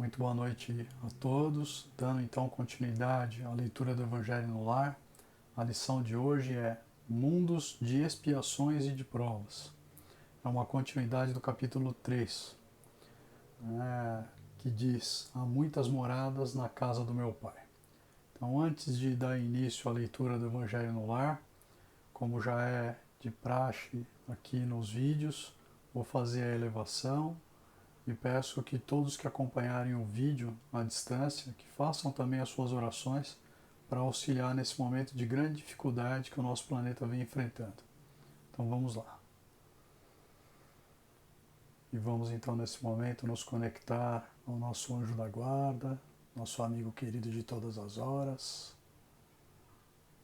Muito boa noite a todos. Dando então continuidade à leitura do Evangelho no Lar, a lição de hoje é Mundos de Expiações e de Provas. É uma continuidade do capítulo 3, que diz: Há muitas moradas na casa do meu Pai. Então, antes de dar início à leitura do Evangelho no Lar, como já é de praxe aqui nos vídeos, vou fazer a elevação e peço que todos que acompanharem o vídeo à distância, que façam também as suas orações para auxiliar nesse momento de grande dificuldade que o nosso planeta vem enfrentando. Então vamos lá. E vamos então nesse momento nos conectar ao nosso anjo da guarda, nosso amigo querido de todas as horas.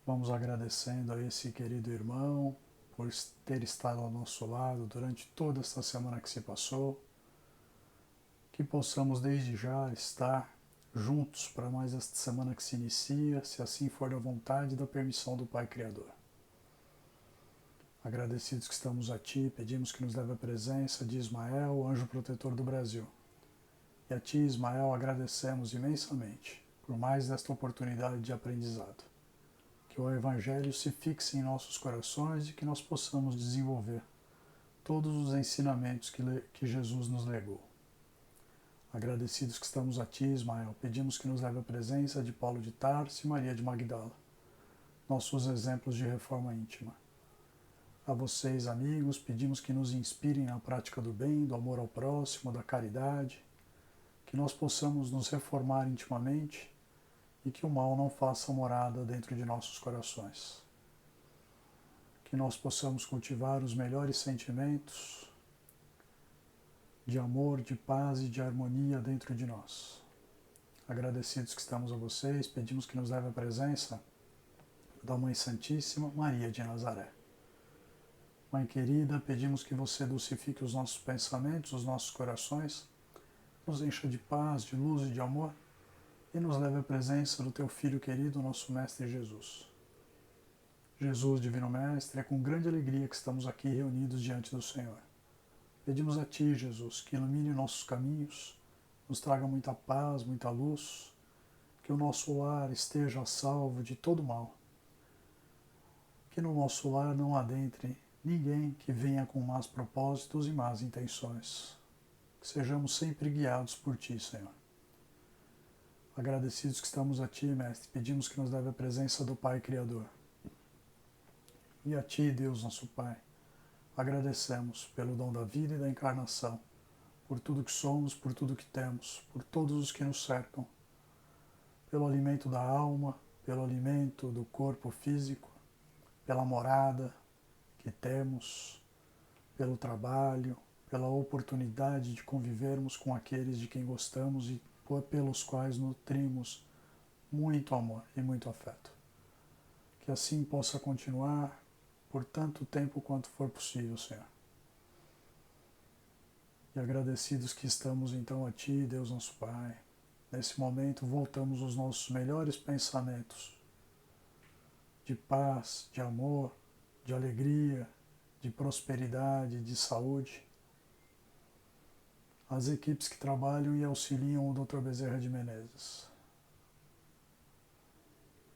Vamos agradecendo a esse querido irmão por ter estado ao nosso lado durante toda esta semana que se passou. Que possamos desde já estar juntos para mais esta semana que se inicia, se assim for da vontade e da permissão do Pai Criador. Agradecidos que estamos a Ti, pedimos que nos leve a presença de Ismael, anjo protetor do Brasil. E a Ti, Ismael, agradecemos imensamente por mais esta oportunidade de aprendizado. Que o Evangelho se fixe em nossos corações e que nós possamos desenvolver todos os ensinamentos que Jesus nos legou. Agradecidos que estamos a Ti, Ismael, pedimos que nos leve a presença de Paulo de Tarso e Maria de Magdala, nossos exemplos de reforma íntima. A vocês, amigos, pedimos que nos inspirem na prática do bem, do amor ao próximo, da caridade, que nós possamos nos reformar intimamente e que o mal não faça morada dentro de nossos corações. Que nós possamos cultivar os melhores sentimentos de amor, de paz e de harmonia dentro de nós. Agradecidos que estamos a vocês, pedimos que nos leve a presença da Mãe Santíssima, Maria de Nazaré. Mãe querida, pedimos que você dulcifique os nossos pensamentos, os nossos corações, nos encha de paz, de luz e de amor e nos leve à presença do Teu Filho querido, nosso Mestre Jesus. Jesus, Divino Mestre, é com grande alegria que estamos aqui reunidos diante do Senhor. Pedimos a Ti, Jesus, que ilumine nossos caminhos, nos traga muita paz, muita luz, que o nosso lar esteja a salvo de todo mal, que no nosso lar não adentre ninguém que venha com más propósitos e más intenções, que sejamos sempre guiados por Ti, Senhor. Agradecidos que estamos a Ti, Mestre, pedimos que nos leve a presença do Pai Criador. E a Ti, Deus, nosso Pai, agradecemos pelo dom da vida e da encarnação, por tudo que somos, por tudo que temos, por todos os que nos cercam, pelo alimento da alma, pelo alimento do corpo físico, pela morada que temos, pelo trabalho, pela oportunidade de convivermos com aqueles de quem gostamos e pelos quais nutrimos muito amor e muito afeto. Que assim possa continuar por tanto tempo quanto for possível, Senhor. E agradecidos que estamos então a Ti, Deus nosso Pai, nesse momento voltamos os nossos melhores pensamentos de paz, de amor, de alegria, de prosperidade, de saúde, às equipes que trabalham e auxiliam o Dr. Bezerra de Menezes.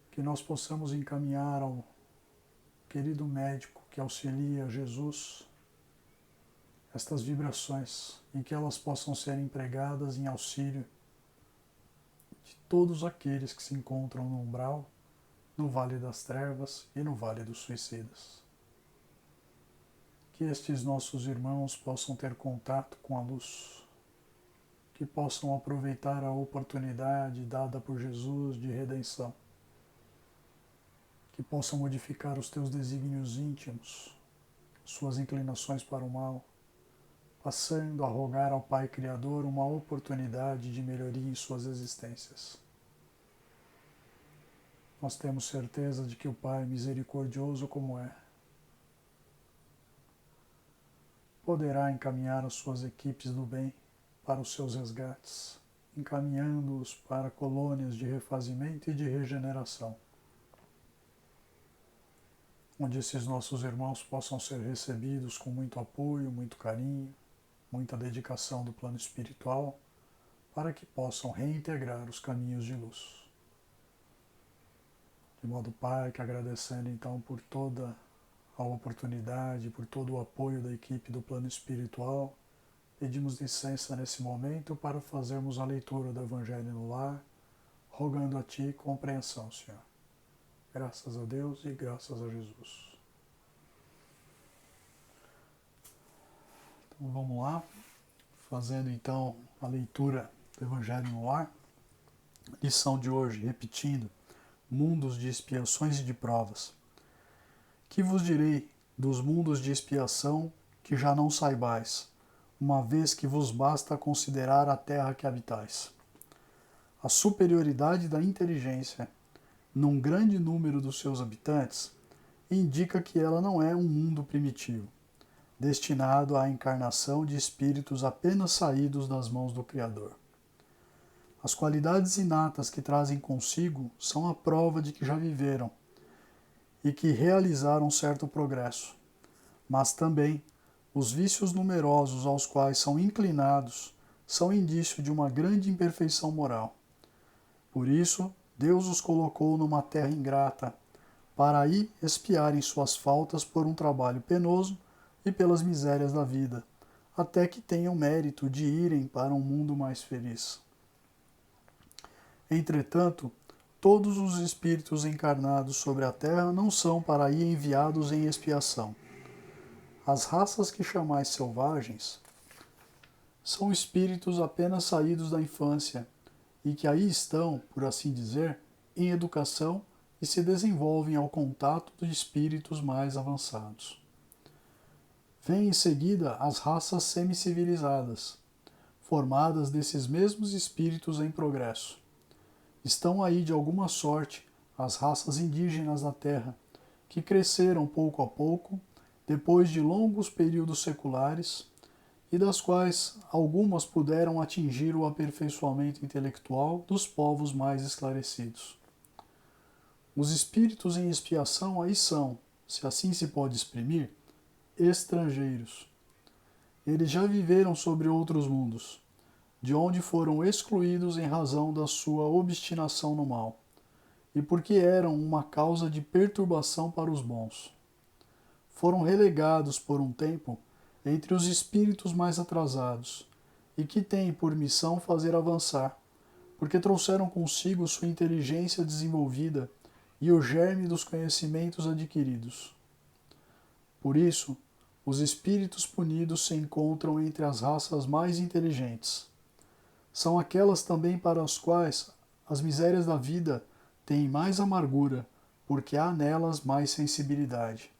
Que nós possamos encaminhar ao querido médico que auxilia Jesus estas vibrações e que elas possam ser empregadas em auxílio de todos aqueles que se encontram no umbral, no Vale das Trevas e no Vale dos Suicidas. Que estes nossos irmãos possam ter contato com a luz, que possam aproveitar a oportunidade dada por Jesus de redenção, que possam modificar os teus desígnios íntimos, suas inclinações para o mal, passando a rogar ao Pai Criador uma oportunidade de melhoria em suas existências. Nós temos certeza de que o Pai, misericordioso como é, poderá encaminhar as suas equipes do bem para os seus resgates, encaminhando-os para colônias de refazimento e de regeneração, onde esses nossos irmãos possam ser recebidos com muito apoio, muito carinho, muita dedicação do plano espiritual, para que possam reintegrar os caminhos de luz. De modo, Pai, que agradecendo então por toda a oportunidade, por todo o apoio da equipe do plano espiritual, pedimos licença nesse momento para fazermos a leitura do Evangelho no lar, rogando a Ti compreensão, Senhor. Graças a Deus e graças a Jesus. Então vamos lá, fazendo então a leitura do Evangelho no lar. Lição de hoje, repetindo, mundos de expiações e de provas. Que vos direi dos mundos de expiação que já não saibais, uma vez que vos basta considerar a terra que habitais. A superioridade da inteligência, num grande número dos seus habitantes, indica que ela não é um mundo primitivo, destinado à encarnação de espíritos apenas saídos das mãos do Criador. As qualidades inatas que trazem consigo são a prova de que já viveram e que realizaram certo progresso, mas também os vícios numerosos aos quais são inclinados são indício de uma grande imperfeição moral. Por isso, Deus os colocou numa terra ingrata, para aí expiarem suas faltas por um trabalho penoso e pelas misérias da vida, até que tenham mérito de irem para um mundo mais feliz. Entretanto, todos os espíritos encarnados sobre a terra não são para aí enviados em expiação. As raças que chamais selvagens são espíritos apenas saídos da infância e que aí estão, por assim dizer, em educação e se desenvolvem ao contato de espíritos mais avançados. Vêm em seguida as raças semicivilizadas, formadas desses mesmos espíritos em progresso. Estão aí, de alguma sorte, as raças indígenas da Terra, que cresceram pouco a pouco, depois de longos períodos seculares, e das quais algumas puderam atingir o aperfeiçoamento intelectual dos povos mais esclarecidos. Os espíritos em expiação aí são, se assim se pode exprimir, estrangeiros. Eles já viveram sobre outros mundos, de onde foram excluídos em razão da sua obstinação no mal, e porque eram uma causa de perturbação para os bons. Foram relegados por um tempo entre os espíritos mais atrasados, e que têm por missão fazer avançar, porque trouxeram consigo sua inteligência desenvolvida e o germe dos conhecimentos adquiridos. Por isso, os espíritos punidos se encontram entre as raças mais inteligentes. São aquelas também para as quais as misérias da vida têm mais amargura, porque há nelas mais sensibilidade.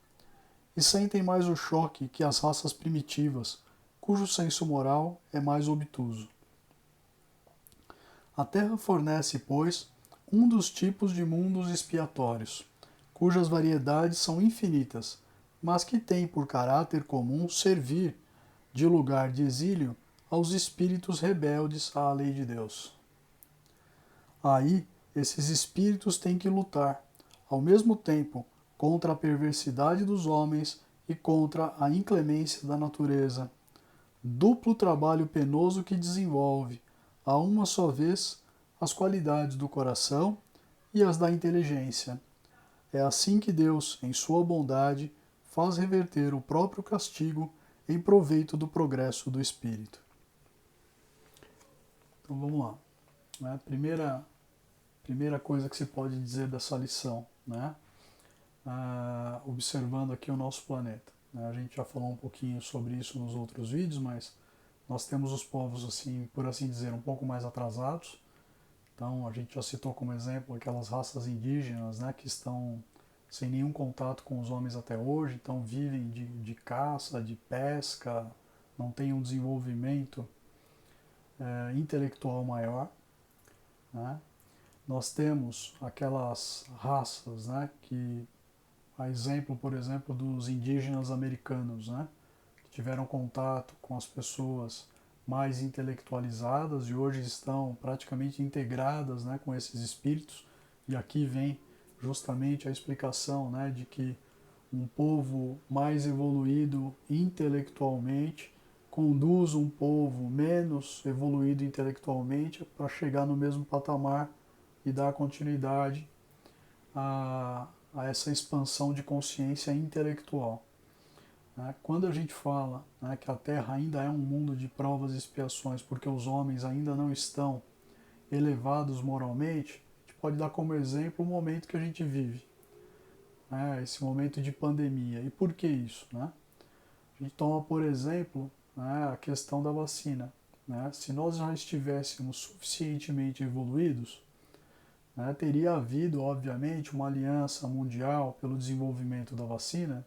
E sentem mais o choque que as raças primitivas, cujo senso moral é mais obtuso. A Terra fornece, pois, um dos tipos de mundos expiatórios, cujas variedades são infinitas, mas que tem por caráter comum servir de lugar de exílio aos espíritos rebeldes à lei de Deus. Aí, esses espíritos têm que lutar, ao mesmo tempo, contra a perversidade dos homens e contra a inclemência da natureza. Duplo trabalho penoso que desenvolve, a uma só vez, as qualidades do coração e as da inteligência. É assim que Deus, em sua bondade, faz reverter o próprio castigo em proveito do progresso do espírito. Então vamos lá. Né? Primeira coisa que se pode dizer dessa lição, né? Observando aqui o nosso planeta. Né? A gente já falou um pouquinho sobre isso nos outros vídeos, mas nós temos os povos, assim, por assim dizer, um pouco mais atrasados. Então a gente já citou como exemplo aquelas raças indígenas, né, que estão sem nenhum contato com os homens até hoje, então vivem de caça, de pesca, não têm um desenvolvimento intelectual maior. Né? Nós temos aquelas raças, né, que, a exemplo, por exemplo, dos indígenas americanos, né, que tiveram contato com as pessoas mais intelectualizadas e hoje estão praticamente integradas, né, com esses espíritos. E aqui vem justamente a explicação, né, de que um povo mais evoluído intelectualmente conduz um povo menos evoluído intelectualmente para chegar no mesmo patamar e dar continuidade a essa expansão de consciência intelectual. Quando a gente fala, que a Terra ainda é um mundo de provas e expiações porque os homens ainda não estão elevados moralmente, a gente pode dar como exemplo o momento que a gente vive, esse momento de pandemia. E por que isso? A gente toma, por exemplo, a questão da vacina. Se nós já estivéssemos suficientemente evoluídos, teria havido, obviamente, uma aliança mundial pelo desenvolvimento da vacina,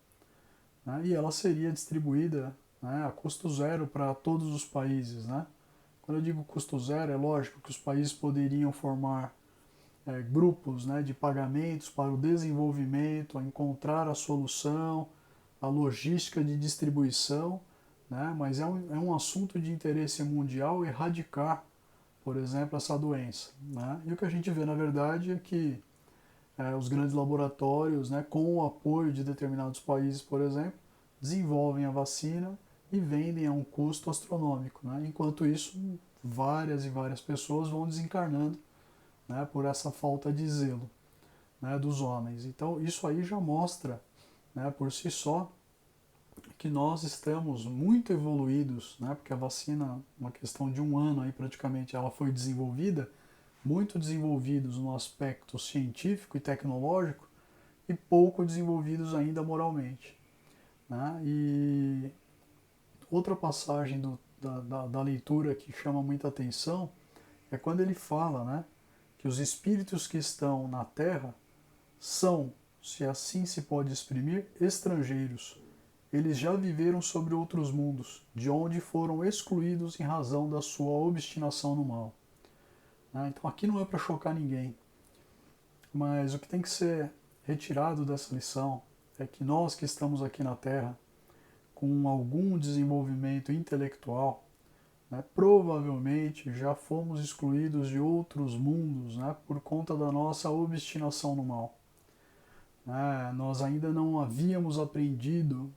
e ela seria distribuída, a custo zero para todos os países. Quando eu digo custo zero, é lógico que os países poderiam formar grupos, de pagamentos para o desenvolvimento, encontrar a solução, a logística de distribuição, mas é um assunto de interesse mundial erradicar, por exemplo, essa doença. E o que a gente vê, na verdade, é que os grandes laboratórios, com o apoio de determinados países, por exemplo, desenvolvem a vacina e vendem a um custo astronômico. Enquanto isso, várias e várias pessoas vão desencarnando, por essa falta de zelo, dos homens. Então, isso aí já mostra, por si só, que nós estamos muito evoluídos, porque a vacina, uma questão de um ano aí praticamente, ela foi desenvolvida, muito desenvolvidos no aspecto científico e tecnológico e pouco desenvolvidos ainda moralmente. E outra passagem da leitura que chama muita atenção é quando ele fala, que os espíritos que estão na Terra são, se assim se pode exprimir, estrangeiros. Eles já viveram sobre outros mundos, de onde foram excluídos em razão da sua obstinação no mal. Então aqui não é para chocar ninguém, mas o que tem que ser retirado dessa lição é que nós que estamos aqui na Terra, com algum desenvolvimento intelectual, provavelmente já fomos excluídos de outros mundos, por conta da nossa obstinação no mal. Nós ainda não havíamos aprendido,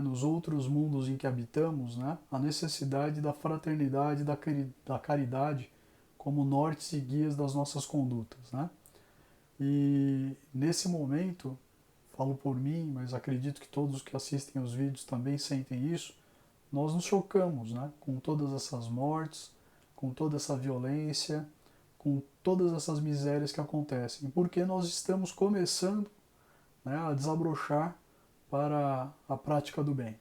nos outros mundos em que habitamos, a necessidade da fraternidade, da caridade como nortes e guias das nossas condutas. E nesse momento, falo por mim, mas acredito que todos que assistem os vídeos também sentem isso, nós nos chocamos, com todas essas mortes, com toda essa violência, com todas essas misérias que acontecem, porque nós estamos começando, a desabrochar para a prática do bem.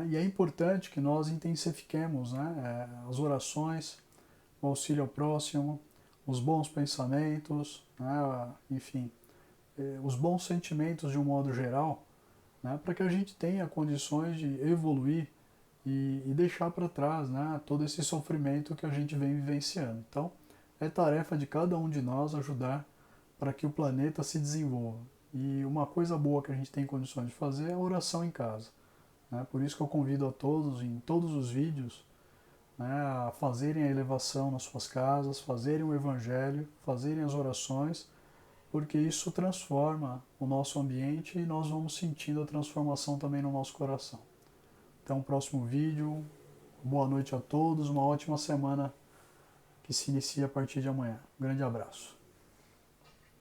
E é importante que nós intensifiquemos, as orações, o auxílio ao próximo, os bons pensamentos, enfim, os bons sentimentos de um modo geral, para que a gente tenha condições de evoluir e deixar para trás, todo esse sofrimento que a gente vem vivenciando. Então, é tarefa de cada um de nós ajudar para que o planeta se desenvolva. E uma coisa boa que a gente tem condições de fazer é a oração em casa. Por isso que eu convido a todos, em todos os vídeos, a fazerem a elevação nas suas casas, fazerem o evangelho, fazerem as orações, porque isso transforma o nosso ambiente e nós vamos sentindo a transformação também no nosso coração. Até um próximo vídeo, boa noite a todos, uma ótima semana que se inicia a partir de amanhã. Um grande abraço.